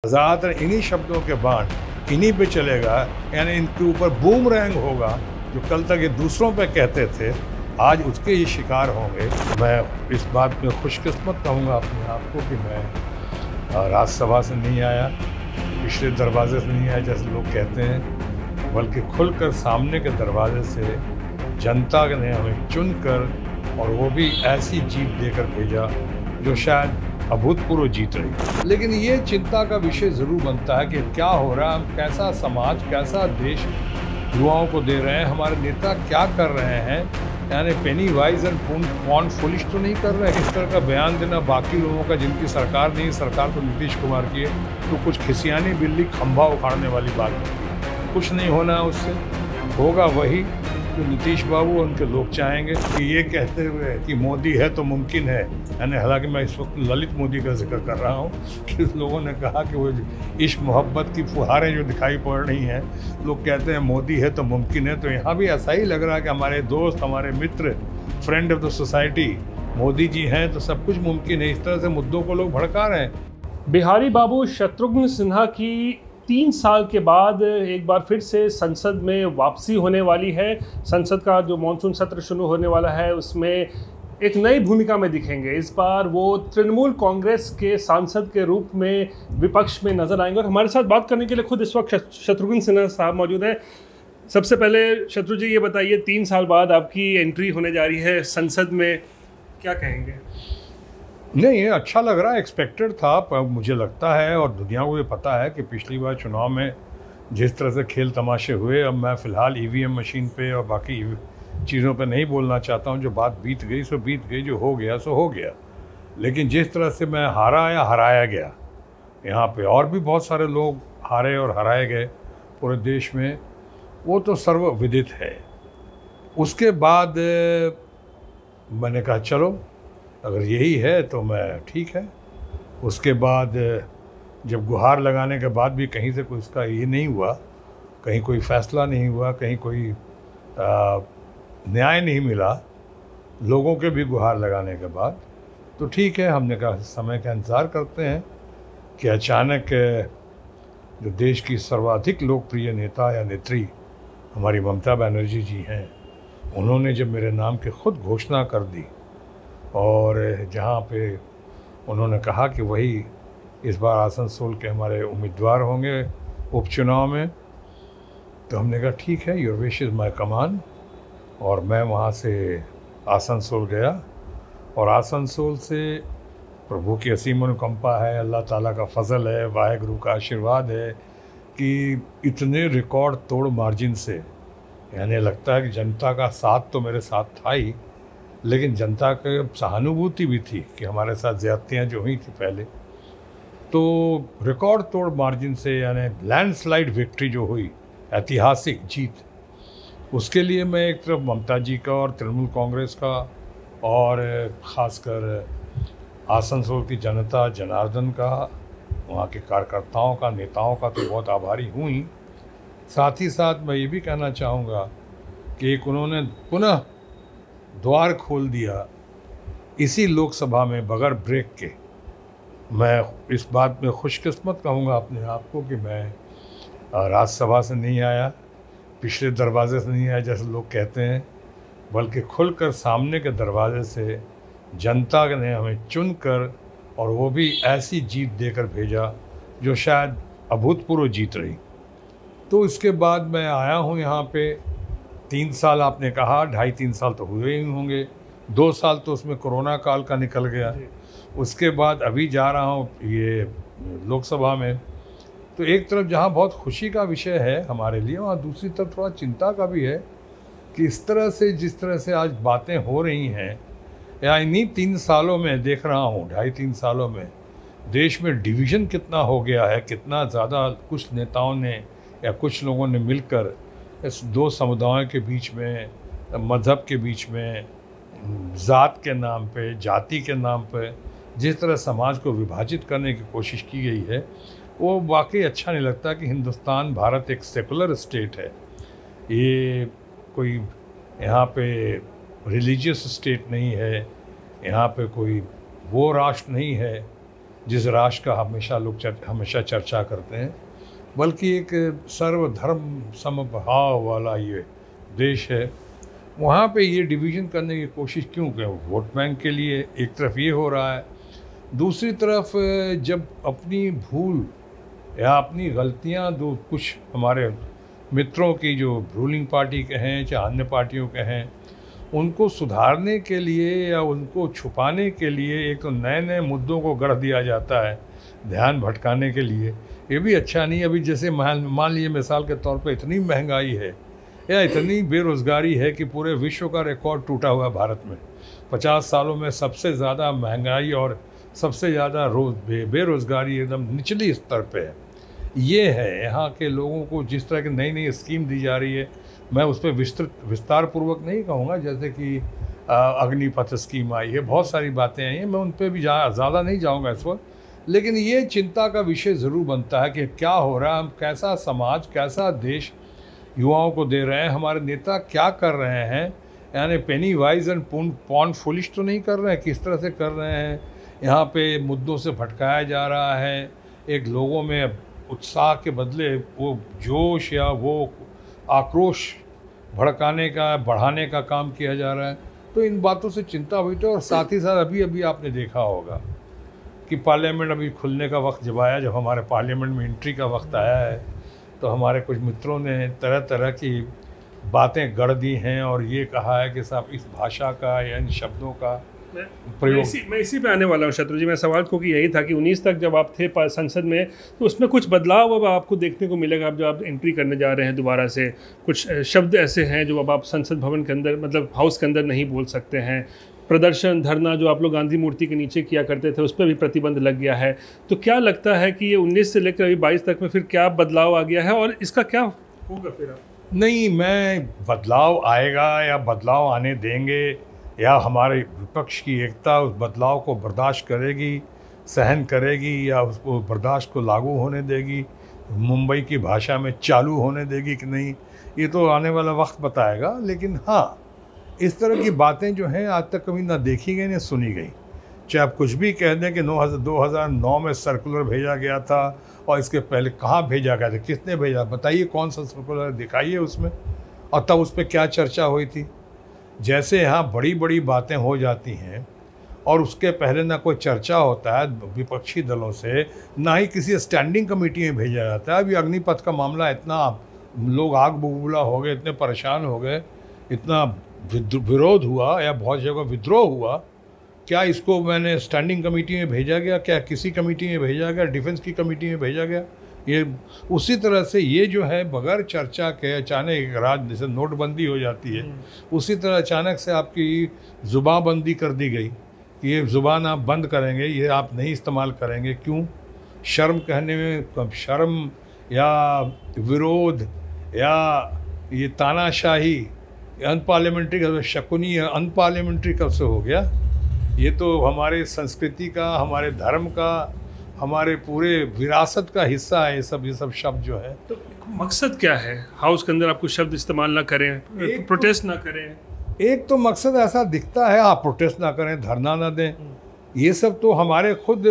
ज़्यादातर इन्हीं शब्दों के बाण इन्हीं पे चलेगा, यानी इनके ऊपर बूमरैंग होगा। जो कल तक ये दूसरों पे कहते थे, आज उसके ही शिकार होंगे। मैं इस बात में खुशकिस्मत कहूँगा अपने आप को कि मैं राज्यसभा से नहीं आया, पिछले दरवाजे से नहीं आया जैसे लोग कहते हैं, बल्कि खुलकर सामने के दरवाजे से जनता ने हमें चुनकर, और वो भी ऐसी जीत देकर भेजा जो शायद अभूतपूर्व जीत रही। लेकिन ये चिंता का विषय ज़रूर बनता है कि क्या हो रहा है, कैसा समाज, कैसा देश युवाओं को दे रहे हैं, हमारे नेता क्या कर रहे हैं। यानी पेनी वाइज एंड पॉन्ड फुलिश तो नहीं कर रहे हैं। इस तरह का बयान देना बाकी लोगों का, जिनकी सरकार नहीं, सरकार तो नीतीश कुमार की है, तो कुछ खिसियानी बिल्ली खंभा उखाड़ने वाली बात होती है। कुछ नहीं होना है उससे, होगा वही जो नीतीश बाबू और उनके लोग चाहेंगे। कि ये कहते हुए कि मोदी है तो मुमकिन है, यानी हालांकि मैं इस वक्त ललित मोदी का जिक्र कर रहा हूँ कि लोगों ने कहा कि वो इश्क मोहब्बत की फुहारें जो दिखाई पड़ रही हैं, लोग कहते हैं मोदी है तो मुमकिन है। तो यहाँ भी ऐसा ही लग रहा है कि हमारे दोस्त, हमारे मित्र, friend of the society Modi ji हैं तो सब कुछ मुमकिन है। इस तरह से मुद्दों को लोग भड़का रहे हैं। बिहारी बाबू शत्रुघ्न सिन्हा की 3 साल के बाद एक बार फिर से संसद में वापसी होने वाली है। संसद का जो मानसून सत्र शुरू होने वाला है उसमें एक नई भूमिका में दिखेंगे। इस बार वो तृणमूल कांग्रेस के सांसद के रूप में विपक्ष में नजर आएंगे। और हमारे साथ बात करने के लिए खुद इस वक्त शत्रुघ्न सिन्हा साहब मौजूद हैं। सबसे पहले शत्रु जी ये बताइए, 3 साल बाद आपकी एंट्री होने जा रही है संसद में, क्या कहेंगे? नहीं, ये अच्छा लग रहा है, एक्सपेक्टेड था। पर मुझे लगता है और दुनिया को ये पता है कि पिछली बार चुनाव में जिस तरह से खेल तमाशे हुए, अब मैं फ़िलहाल ईवीएम मशीन पे और बाकी चीज़ों पे नहीं बोलना चाहता हूँ। जो बात बीत गई सो बीत गई, जो हो गया सो हो गया। लेकिन जिस तरह से मैं हारा या हराया गया, यहाँ पे और भी बहुत सारे लोग हारे और हराए गए पूरे देश में, वो तो सर्वविदित है। उसके बाद मैंने कहा चलो अगर यही है तो मैं ठीक है। उसके बाद जब गुहार लगाने के बाद भी कहीं से कोई इसका ये नहीं हुआ, कहीं कोई फ़ैसला नहीं हुआ, कहीं कोई न्याय नहीं मिला लोगों के भी गुहार लगाने के बाद, तो ठीक है, हमने कहा समय का इंतज़ार करते हैं कि अचानक जो देश की सर्वाधिक लोकप्रिय नेता या नेत्री हमारी ममता बनर्जी जी हैं, उन्होंने जब मेरे नाम की खुद घोषणा कर दी और जहाँ पे उन्होंने कहा कि वही इस बार आसनसोल के हमारे उम्मीदवार होंगे उपचुनाव में, तो हमने कहा ठीक है, your wish is my command. और मैं वहाँ से आसनसोल गया और आसनसोल से प्रभु की असीम अनुकंपा है, अल्लाह ताला का फजल है, वाहेगुरु का आशीर्वाद है कि इतने रिकॉर्ड तोड़ मार्जिन से, यानी लगता है कि जनता का साथ तो मेरे साथ था ही, लेकिन जनता की सहानुभूति भी थी कि हमारे साथ ज़्यादतियाँ जो हुई थी पहले, तो रिकॉर्ड तोड़ मार्जिन से, यानी लैंडस्लाइड विक्ट्री जो हुई, ऐतिहासिक जीत, उसके लिए मैं एक तरफ ममता जी का और तृणमूल कांग्रेस का और ख़ासकर आसनसोल की जनता जनार्दन का, वहाँ के कार्यकर्ताओं का, नेताओं का तो बहुत आभारी हूँ ही। साथ ही साथ मैं ये भी कहना चाहूँगा कि एक उन्होंने पुनः द्वार खोल दिया इसी लोकसभा में बगैर ब्रेक के। मैं इस बात में खुशकिस्मत कहूँगा अपने आप को कि मैं राज्यसभा से नहीं आया, पिछले दरवाजे से नहीं आया जैसे लोग कहते हैं, बल्कि खुलकर सामने के दरवाजे से जनता ने हमें चुनकर, और वो भी ऐसी जीत देकर भेजा जो शायद अभूतपूर्व जीत रही। तो इसके बाद मैं आया हूँ यहाँ पे। 3 साल आपने कहा, 2.5-3 साल तो हुए ही होंगे, 2 साल तो उसमें कोरोना काल का निकल गया। उसके बाद अभी जा रहा हूँ ये लोकसभा में। तो एक तरफ जहाँ बहुत खुशी का विषय है हमारे लिए, वहाँ दूसरी तरफ थोड़ा चिंता का भी है कि इस तरह से, जिस तरह से आज बातें हो रही हैं, या इन्हीं 3 सालों में देख रहा हूँ, 2.5-3 सालों में देश में डिवीज़न कितना हो गया है, कितना ज़्यादा कुछ नेताओं ने या कुछ लोगों ने मिलकर इस 2 समुदायों के बीच में, मज़हब के बीच में, ज़ात के नाम पे, जाति के नाम पे जिस तरह समाज को विभाजित करने की कोशिश की गई है, वो वाकई अच्छा नहीं लगता कि हिंदुस्तान, भारत एक सेकुलर स्टेट है। ये कोई यहाँ पे रिलीजियस स्टेट नहीं है, यहाँ पे कोई वो राष्ट्र नहीं है जिस राष्ट्र का हमेशा चर्चा करते हैं, बल्कि एक सर्वधर्म समभाव वाला ये देश है। वहाँ पे ये डिवीज़न करने की कोशिश क्यों करें? वोट बैंक के लिए एक तरफ ये हो रहा है, दूसरी तरफ जब अपनी भूल या अपनी गलतियाँ दो कुछ हमारे मित्रों की जो रूलिंग पार्टी के हैं चाहे अन्य पार्टियों के हैं, उनको सुधारने के लिए या उनको छुपाने के लिए एक तो नए नए मुद्दों को गढ़ दिया जाता है ध्यान भटकाने के लिए। ये भी अच्छा नहीं। अभी जैसे मान लीजिए मिसाल के तौर पे इतनी महंगाई है या इतनी बेरोज़गारी है कि पूरे विश्व का रिकॉर्ड टूटा हुआ है भारत में। 50 सालों में सबसे ज़्यादा महंगाई और सबसे ज़्यादा बेरोज़गारी एकदम निचली स्तर पे है। ये है यहाँ के लोगों को जिस तरह की नई नई स्कीम दी जा रही है, मैं उस पर विस्तार पूर्वक नहीं कहूँगा, जैसे कि अग्निपथ स्कीम आई है, बहुत सारी बातें आई हैं, मैं उन पर भी ज़्यादा नहीं जाऊँगा इस वक्त। लेकिन ये चिंता का विषय ज़रूर बनता है कि क्या हो रहा है, हम कैसा समाज कैसा देश युवाओं को दे रहे हैं, हमारे नेता क्या कर रहे हैं, यानी पेनी वाइज एंड पॉन्ड फुलिश तो नहीं कर रहे हैं, किस तरह से कर रहे हैं। यहाँ पे मुद्दों से भटकाया जा रहा है, एक लोगों में उत्साह के बदले वो जोश या वो आक्रोश भड़काने का बढ़ाने का काम किया जा रहा है। तो इन बातों से चिंता हुई। तो और साथ ही साथ अभी आपने देखा होगा कि पार्लियामेंट अभी खुलने का वक्त जब आया, जब हमारे पार्लियामेंट में एंट्री का वक्त आया है, तो हमारे कुछ मित्रों ने तरह तरह की बातें गढ़ दी हैं और ये कहा है कि साहब इस भाषा का या इन शब्दों का प्रयोग। मैं इसी पे आने वाला हूँ शत्रु जी। मैं सवाल क्योंकि यही था कि 19 तक जब आप थे संसद में, तो उसमें कुछ बदलाव अब आपको देखने को मिलेगा। अब जब आप एंट्री करने जा रहे हैं दोबारा से, कुछ शब्द ऐसे हैं जो अब आप संसद भवन के अंदर मतलब हाउस के अंदर नहीं बोल सकते हैं। प्रदर्शन धरना जो आप लोग गांधी मूर्ति के नीचे किया करते थे, उस पर भी प्रतिबंध लग गया है। तो क्या लगता है कि ये 19 से लेकर अभी 22 तक में फिर क्या बदलाव आ गया है और इसका क्या होगा फिर? नहीं, मैं बदलाव आएगा या बदलाव आने देंगे या हमारे विपक्ष की एकता उस बदलाव को बर्दाश्त करेगी, सहन करेगी, या उसको बर्दाश्त को लागू होने देगी, मुंबई की भाषा में चालू होने देगी कि नहीं, ये तो आने वाला वक्त बताएगा। लेकिन हाँ, इस तरह की बातें जो हैं आज तक कभी ना देखी गई ना सुनी गई। चाहे आप कुछ भी कह दें कि 2009 में सर्कुलर भेजा गया था और इसके पहले कहाँ भेजा गया था, किसने भेजा, बताइए कौन सा सर्कुलर दिखाइए उसमें, और तब उस पर क्या चर्चा हुई थी। जैसे यहाँ बड़ी बड़ी बातें हो जाती हैं और उसके पहले ना कोई चर्चा होता है विपक्षी दलों से, ना ही किसी स्टैंडिंग कमेटी में भेजा जाता है। अभी अग्निपथ का मामला, इतना लोग आग बबूला हो गए, इतने परेशान हो गए, इतना विरोध हुआ या बहुत जगह विद्रोह हुआ, क्या इसको मैंने स्टैंडिंग कमेटी में भेजा गया, क्या किसी कमेटी में भेजा गया, डिफेंस की कमेटी में भेजा गया? ये उसी तरह से ये जो है बगैर चर्चा के अचानक एक राज जैसे नोटबंदी हो जाती है, उसी तरह अचानक से आपकी ज़ुबानबंदी कर दी गई कि ये ज़ुबान आप बंद करेंगे, ये आप नहीं इस्तेमाल करेंगे। क्यों? शर्म कहने में, शर्म या विरोध या ये तानाशाही, अनपार्लियामेंट्री शकुनी अनपार्लियामेंट्री कब से हो गया? ये तो हमारे संस्कृति का, हमारे धर्म का, हमारे पूरे विरासत का हिस्सा है ये सब शब्द जो है। तो मकसद क्या है? हाउस के अंदर आप कुछ शब्द इस्तेमाल ना करें, प्रोटेस्ट ना करें। एक तो मकसद ऐसा दिखता है, आप प्रोटेस्ट ना करें, धरना ना दें। ये सब तो हमारे खुद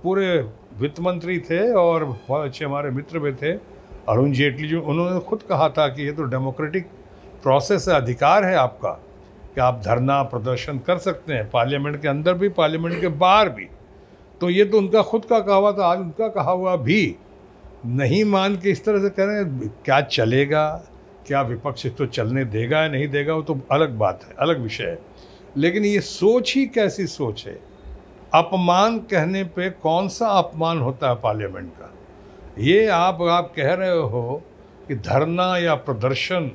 पूरे वित्त मंत्री थे और बहुत अच्छे हमारे मित्र भी थे, अरुण जेटली, जो उन्होंने खुद कहा था कि ये तो डेमोक्रेटिक प्रोसेस है, अधिकार है आपका कि आप धरना प्रदर्शन कर सकते हैं, पार्लियामेंट के अंदर भी पार्लियामेंट के बाहर भी। तो ये तो उनका खुद का कहा हुआ था, आज उनका कहा हुआ भी नहीं मान के इस तरह से करें, क्या चलेगा? क्या विपक्ष इसको चलने देगा या नहीं देगा, वो तो अलग बात है, अलग विषय है। लेकिन ये सोच ही कैसी सोच है? अपमान कहने पे कौन सा अपमान होता है पार्लियामेंट का? ये आप कह रहे हो कि धरना या प्रदर्शन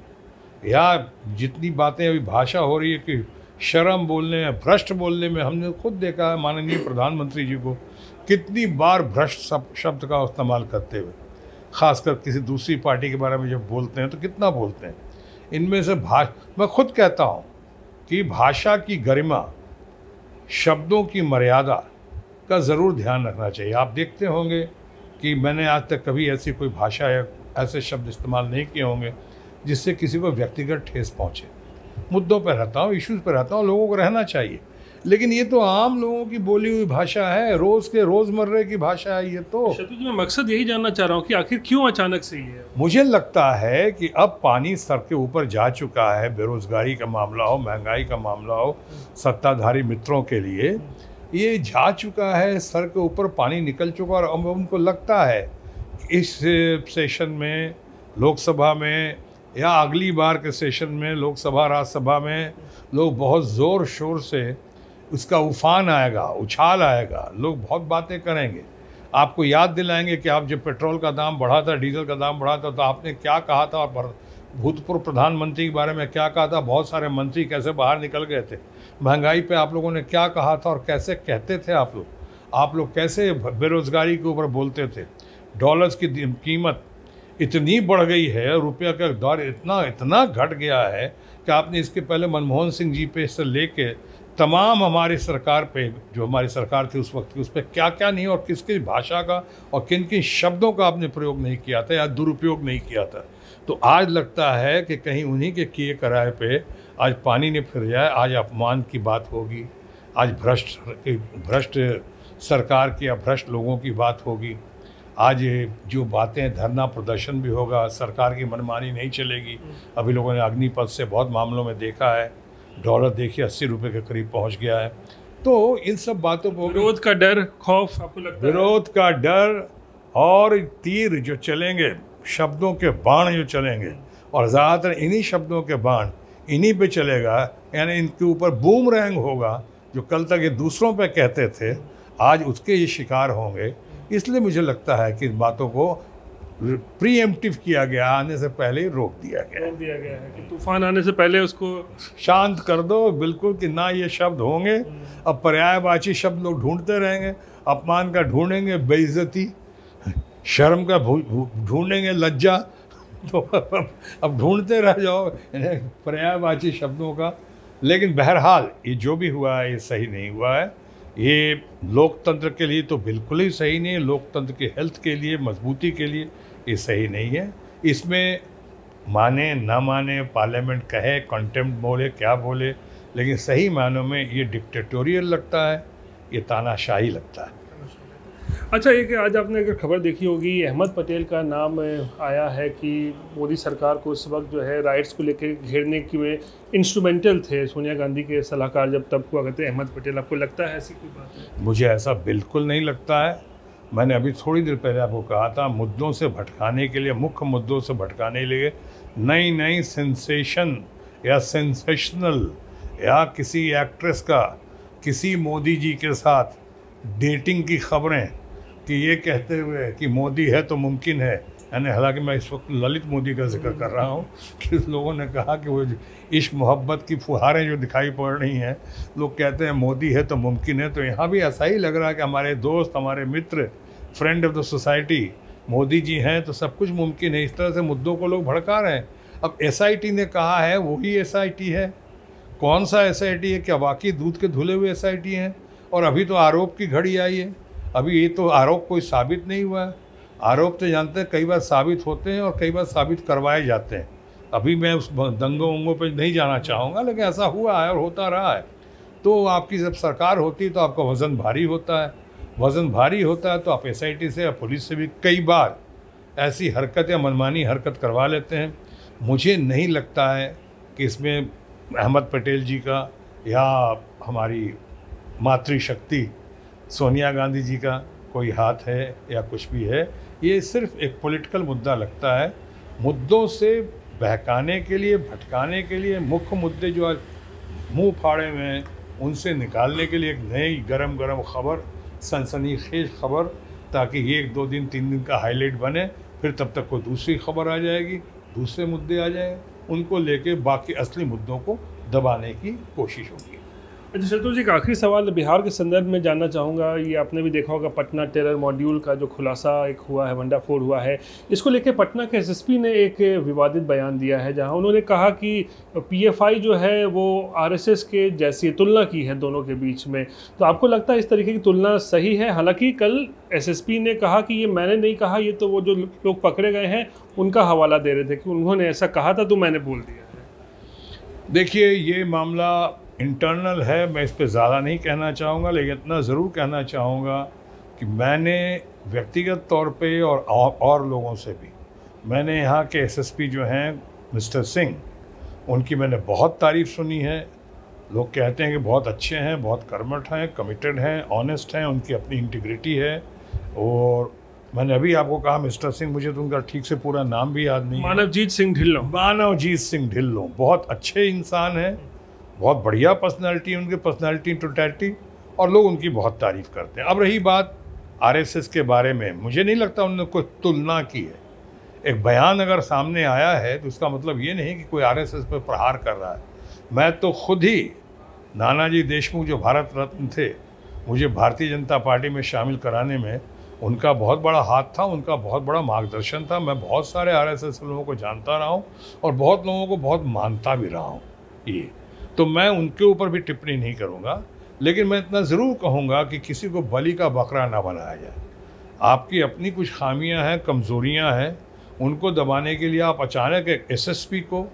या जितनी बातें अभी भाषा हो रही है कि शर्म बोलने में, भ्रष्ट बोलने में, हमने खुद देखा है माननीय प्रधानमंत्री जी को कितनी बार भ्रष्ट शब्द का इस्तेमाल करते हुए, खासकर किसी दूसरी पार्टी के बारे में जब बोलते हैं तो कितना बोलते हैं। इनमें से मैं खुद कहता हूँ कि भाषा की गरिमा, शब्दों की मर्यादा का ज़रूर ध्यान रखना चाहिए। आप देखते होंगे कि मैंने आज तक कभी ऐसी कोई भाषा या ऐसे शब्द इस्तेमाल नहीं किए होंगे जिससे किसी को व्यक्तिगत ठेस पहुँचे। मुद्दों पर रहता हूँ, इश्यूज़ पर रहता हूँ, लोगों को रहना चाहिए। लेकिन ये तो आम लोगों की बोली हुई भाषा है, रोज के रोजमर्रे की भाषा है ये तो। शत्रु जी, मैं मकसद यही जानना चाह रहा हूँ कि आखिर क्यों अचानक से ये है? मुझे लगता है कि अब पानी सर के ऊपर जा चुका है। बेरोजगारी का मामला हो, महंगाई का मामला हो, सत्ताधारी मित्रों के लिए ये जा चुका है, सर के ऊपर पानी निकल चुका। और अब उनको लगता है कि इस सेशन में, लोकसभा में, या अगली बार के सेशन में, लोकसभा राज्यसभा में, लोग बहुत ज़ोर शोर से उसका उफान आएगा, उछाल आएगा, लोग बहुत बातें करेंगे। आपको याद दिलाएंगे कि आप जब पेट्रोल का दाम बढ़ा था, डीजल का दाम बढ़ा था, तो आपने क्या कहा था, और भूतपूर्व प्रधानमंत्री के बारे में क्या कहा था, बहुत सारे मंत्री कैसे बाहर निकल गए थे, महंगाई पे आप लोगों ने क्या कहा था और कैसे कहते थे आप लोग कैसे बेरोजगारी के ऊपर बोलते थे। डॉलर्स की कीमत इतनी बढ़ गई है, रुपया का दर इतना घट गया है कि आपने इसके पहले मनमोहन सिंह जी पे से लेके तमाम हमारी सरकार पे, जो हमारी सरकार थी उस वक्त की, उस पर क्या क्या नहीं और किसकी भाषा का और किन किन शब्दों का आपने प्रयोग नहीं किया था या दुरुपयोग नहीं किया था। तो आज लगता है कि कहीं उन्हीं के किए कराए पे आज पानी ने फिर जाए, आज अपमान की बात होगी, आज भ्रष्ट सरकार की या भ्रष्ट लोगों की बात होगी। आज जो बातें, धरना प्रदर्शन भी होगा, सरकार की मनमानी नहीं चलेगी। अभी लोगों ने अग्निपथ से बहुत मामलों में देखा है, डॉलर देखिए 80 रुपये के करीब पहुंच गया है। तो इन सब बातों को, विरोध का डर, खौफ, आपको लगता है? विरोध का डर और तीर जो चलेंगे, शब्दों के बाण जो चलेंगे, और ज़्यादातर इन्हीं शब्दों के बाण इन्हीं पे चलेगा, यानी इनके ऊपर बूमरैंग होगा। जो कल तक ये दूसरों पे कहते थे, आज उसके ये शिकार होंगे। इसलिए मुझे लगता है कि इन बातों को प्रीएम्प्टिव किया गया, आने से पहले ही रोक दिया गया है कि तूफान आने से पहले उसको शांत कर दो, बिल्कुल, कि ना ये शब्द होंगे। अब पर्यायवाची शब्द लोग ढूंढते रहेंगे, अपमान का ढूंढेंगे, बेइज्जती, शर्म का ढूंढेंगे, लज्जा। तो अब ढूंढते रह जाओ पर्यायवाची शब्दों का। लेकिन बहरहाल ये जो भी हुआ है ये सही नहीं हुआ है। ये लोकतंत्र के लिए तो बिल्कुल ही सही नहीं है, लोकतंत्र की हेल्थ के लिए, मजबूती के लिए ये सही नहीं है। इसमें माने ना माने, पार्लियामेंट कहे, कंटेम्प्ट बोले, क्या बोले, लेकिन सही मानों में ये डिक्टेटोरियल लगता है, ये तानाशाही लगता है। अच्छा, एक आज आपने अगर खबर देखी होगी, अहमद पटेल का नाम आया है कि मोदी सरकार को उस वक्त जो है राइट्स को लेकर घेरने की में इंस्ट्रूमेंटल थे सोनिया गांधी के सलाहकार जब तब हुआ करते अहमद पटेल। आपको लगता है ऐसी कोई बात है? मुझे ऐसा बिल्कुल नहीं लगता है। मैंने अभी थोड़ी देर पहले आपको कहा था, मुद्दों से भटकाने के लिए, मुख्य मुद्दों से भटकाने के लिए नई सेंसेशन या सेंसेशनल या किसी एक्ट्रेस का किसी मोदी जी के साथ डेटिंग की खबरें, कि ये कहते हुए कि मोदी है तो मुमकिन है, यानी हालांकि मैं इस वक्त ललित मोदी का जिक्र कर रहा हूँ, कि लोगों ने कहा कि वो इश्क मोहब्बत की फुहारें जो दिखाई पड़ रही हैं, लोग कहते हैं मोदी है तो मुमकिन है। तो यहाँ भी ऐसा ही लग रहा है कि हमारे दोस्त, हमारे मित्र, friend of the society Modi ji हैं तो सब कुछ मुमकिन है। इस तरह से मुद्दों को लोग भड़का रहे हैं। अब SIT ने कहा है, वही SIT है। कौन सा SIT है? क्या वाकई दूध के धुले हुए SIT हैं? और अभी तो आरोप की घड़ी आई है। अभी ये तो आरोप कोई साबित नहीं हुआ है। आरोप तो जानते हैं कई बार साबित होते हैं और कई बार साबित करवाए जाते हैं। अभी मैं उस दंगों उंगों पर नहीं जाना चाहूँगा, लेकिन ऐसा हुआ है और होता रहा है। तो आपकी जब सरकार होती है तो आपका वज़न भारी होता है। वज़न भारी होता है तो आप SIT से या पुलिस से भी कई बार ऐसी हरकत या मनमानी हरकत करवा लेते हैं। मुझे नहीं लगता है कि इसमें अहमद पटेल जी का या हमारी मातृशक्ति सोनिया गांधी जी का कोई हाथ है या कुछ भी है। ये सिर्फ एक पॉलिटिकल मुद्दा लगता है। मुद्दों से बहकाने के लिए, भटकाने के लिए, मुख्य मुद्दे जो आज मुंह फाड़े में हैं उनसे निकालने के लिए एक नई गरम खबर, सनसनीखेज खबर, ताकि ये 1 2 दिन 3 दिन का हाईलाइट बने, फिर तब तक कोई दूसरी खबर आ जाएगी, दूसरे मुद्दे आ जाएंगे, उनको लेके बाकी असली मुद्दों को दबाने की कोशिश होगी। अच्छा शत्रु जी, एक आखिरी सवाल बिहार के संदर्भ में जानना चाहूँगा। ये आपने भी देखा होगा, पटना टेरर मॉड्यूल का जो खुलासा एक हुआ है, भंडाफोड़ हुआ है, इसको लेकर पटना के SSP ने एक विवादित बयान दिया है, जहां उन्होंने कहा कि PFI जो है वो RSS के जैसी तुलना की है दोनों के बीच में। तो आपको लगता है इस तरीके की तुलना सही है? हालांकि कल SSP ने कहा कि ये मैंने नहीं कहा, ये तो वो जो लोग पकड़े गए हैं उनका हवाला दे रहे थे कि उन्होंने ऐसा कहा था तो मैंने बोल दिया है। देखिए, ये मामला इंटरनल है, मैं इस पे ज़्यादा नहीं कहना चाहूँगा, लेकिन इतना ज़रूर कहना चाहूँगा कि मैंने व्यक्तिगत तौर पे और लोगों से भी, मैंने यहाँ के एसएसपी जो हैं मिस्टर सिंह, उनकी मैंने बहुत तारीफ़ सुनी है। लोग कहते हैं कि बहुत अच्छे हैं, बहुत कर्मठ हैं, कमिटेड हैं, ऑनेस्ट हैं, उनकी अपनी इंटीग्रिटी है। और मैंने अभी आपको कहा मिस्टर सिंह, मुझे तो उनका ठीक से पूरा नाम भी याद नहीं है। मानवजीत सिंह ढिल्लों। मानवजीत सिंह ढिल्लों बहुत अच्छे इंसान हैं, बहुत बढ़िया पर्सनालिटी, उनकी पर्सनालिटी टोटलिटी, और लोग उनकी बहुत तारीफ़ करते हैं। अब रही बात आरएसएस के बारे में, मुझे नहीं लगता उन्होंने कोई तुलना की है। एक बयान अगर सामने आया है तो उसका मतलब ये नहीं कि कोई आरएसएस पर प्रहार कर रहा है। मैं तो खुद ही, नानाजी देशमुख जो भारत रत्न थे, मुझे भारतीय जनता पार्टी में शामिल कराने में उनका बहुत बड़ा हाथ था, उनका बहुत बड़ा मार्गदर्शन था। मैं बहुत सारे आरएसएस लोगों को जानता रहा हूँ और बहुत लोगों को बहुत मानता भी रहा हूँ। ये तो मैं उनके ऊपर भी टिप्पणी नहीं करूँगा, लेकिन मैं इतना ज़रूर कहूँगा कि किसी को बलि का बकरा ना बनाया जाए। आपकी अपनी कुछ खामियां हैं, कमज़ोरियां हैं, उनको दबाने के लिए आप अचानक एक एसएसपी को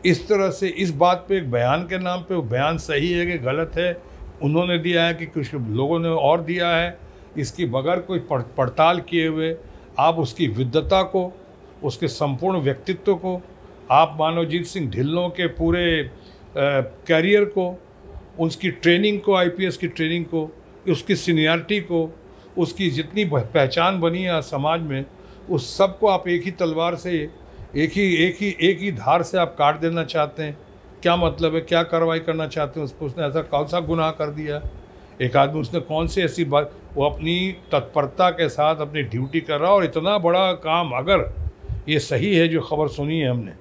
इस तरह से, इस बात पे एक बयान के नाम पे, वो बयान सही है कि गलत है, उन्होंने दिया है कि कुछ लोगों ने और दिया है, इसकी बगैर कोई पड़ताल किए हुए आप उसकी विद्वता को, उसके संपूर्ण व्यक्तित्व को, आप मानवजीत सिंह ढिल्लों के पूरे कैरियर को, उसकी ट्रेनिंग को, आईपीएस की ट्रेनिंग को, उसकी सीनियरिटी को, उसकी जितनी पहचान बनी है समाज में, उस सब को आप एक ही तलवार से, एक ही धार से आप काट देना चाहते हैं। क्या मतलब है, क्या कार्रवाई करना चाहते हैं उस पर? उसने ऐसा कौन सा गुनाह कर दिया? एक आदमी, उसने कौन सी ऐसी बात, वो अपनी तत्परता के साथ अपनी ड्यूटी कर रहा, और इतना बड़ा काम, अगर ये सही है जो खबर सुनी है हमने,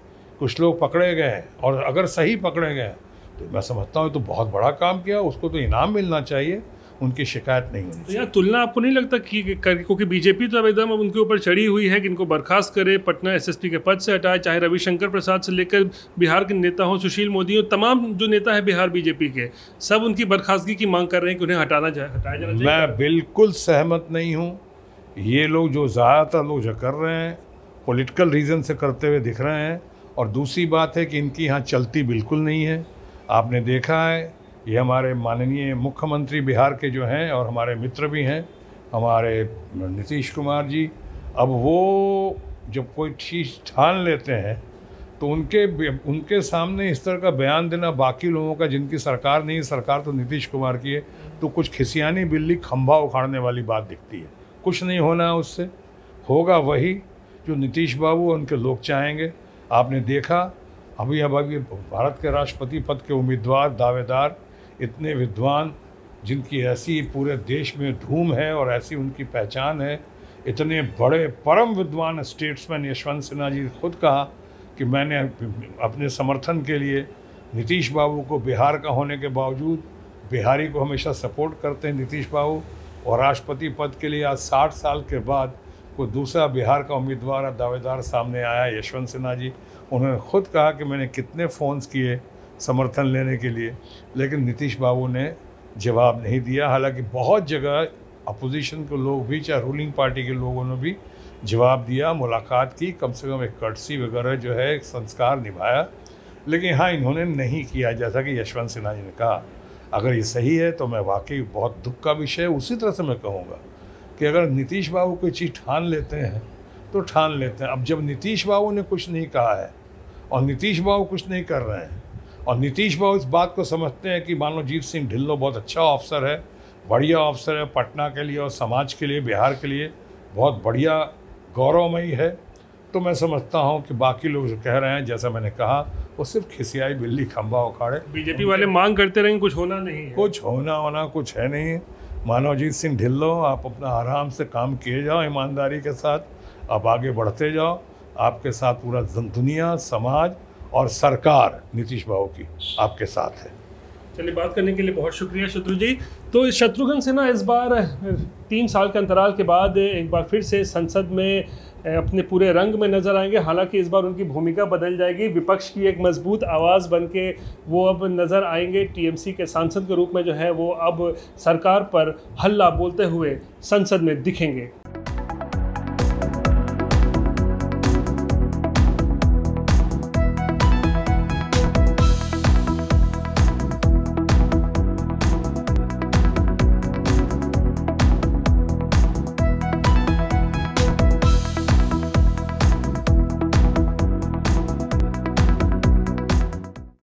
कुछ लोग पकड़े गए हैं, और अगर सही पकड़े गए हैं तो मैं समझता हूँ तो बहुत बड़ा काम किया, उसको तो इनाम मिलना चाहिए, उनकी शिकायत नहीं होनी चाहिए। यार तुलना आपको नहीं लगता कि क्योंकि बीजेपी तो अब एकदम उनके ऊपर चढ़ी हुई है कि इनको बर्खास्त करे, पटना एसएसपी के पद से हटाए, चाहे रविशंकर प्रसाद से लेकर बिहार के नेता हों, सुशील मोदी हो, तमाम जो नेता है बिहार बीजेपी के, सब उनकी बर्खास्तगी की मांग कर रहे हैं कि उन्हें हटाया जाना चाहिए। मैं बिल्कुल सहमत नहीं हूँ। ये लोग जो ज़्यादातर लोग जो कर रहे हैं पॉलिटिकल रीज़न से करते हुए दिख रहे हैं, और दूसरी बात है कि इनकी यहाँ चलती बिल्कुल नहीं है। आपने देखा है, ये हमारे माननीय मुख्यमंत्री बिहार के जो हैं, और हमारे मित्र भी हैं, हमारे नीतीश कुमार जी, अब वो जब कोई चीज़ ठान लेते हैं तो उनके सामने इस तरह का बयान देना बाकी लोगों का, जिनकी सरकार नहीं, सरकार तो नीतीश कुमार की है, तो कुछ खिसियानी बिल्ली खंभा उखाड़ने वाली बात दिखती है। कुछ नहीं होना है उससे, होगा वही जो नीतीश बाबू और उनके लोग चाहेंगे। आपने देखा अभी भारत के राष्ट्रपति पद के उम्मीदवार, दावेदार, इतने विद्वान, जिनकी ऐसी पूरे देश में धूम है और ऐसी उनकी पहचान है, इतने बड़े परम विद्वान स्टेट्समैन यशवंत सिन्हा जी खुद कहा कि मैंने अपने समर्थन के लिए नीतीश बाबू को, बिहार का होने के बावजूद बिहारी को हमेशा सपोर्ट करते हैं नीतीश बाबू, और राष्ट्रपति पद के लिए आज 60 साल के बाद कोई दूसरा बिहार का उम्मीदवार, दावेदार सामने आया, यशवंत सिन्हा जी। उन्होंने खुद कहा कि मैंने कितने फ़ोन्स किए समर्थन लेने के लिए, लेकिन नीतीश बाबू ने जवाब नहीं दिया। हालांकि बहुत जगह अपोजिशन के लोग भी, चाहे रूलिंग पार्टी के लोगों ने भी जवाब दिया, मुलाकात की, कम से कम एक कर्टसी वगैरह जो है, एक संस्कार निभाया, लेकिन हाँ, इन्होंने नहीं किया। जैसा कि यशवंत सिन्हा जी ने कहा, अगर ये सही है तो मैं वाकई बहुत दुख का विषय है। उसी तरह से मैं कहूँगा कि अगर नीतीश बाबू कोई चीज़ ठान लेते हैं तो ठान लेते हैं। अब जब नीतीश बाबू ने कुछ नहीं कहा है और नीतीश बाबू कुछ नहीं कर रहे हैं, और नीतीश बाबू इस बात को समझते हैं कि मानवजीत सिंह ढिल्लों बहुत अच्छा ऑफिसर है, बढ़िया ऑफिसर है, पटना के लिए और समाज के लिए, बिहार के लिए बहुत बढ़िया गौरवमयी है, तो मैं समझता हूं कि बाकी लोग जो कह रहे हैं, जैसा मैंने कहा, वो सिर्फ खिसियाई बिल्ली खंभा उखाड़े। बीजेपी वाले मांग करते रहेंगे, कुछ होना नहीं है, कुछ होना कुछ है नहीं। मानवजीत सिंह ढिल्लों, आप अपना आराम से काम किए जाओ, ईमानदारी के साथ आप आगे बढ़ते जाओ। आपके साथ पूरा दुनिया, समाज और सरकार नीतीश बाबू की आपके साथ है। चलिए, बात करने के लिए बहुत शुक्रिया शत्रु जी। तो शत्रुघ्न सिन्हा इस बार 3 साल के अंतराल के बाद एक बार फिर से संसद में अपने पूरे रंग में नजर आएंगे। हालांकि इस बार उनकी भूमिका बदल जाएगी, विपक्ष की एक मजबूत आवाज़ बन के वो अब नज़र आएंगे। टीएमसी के सांसद के रूप में जो है वो अब सरकार पर हल्ला बोलते हुए संसद में दिखेंगे।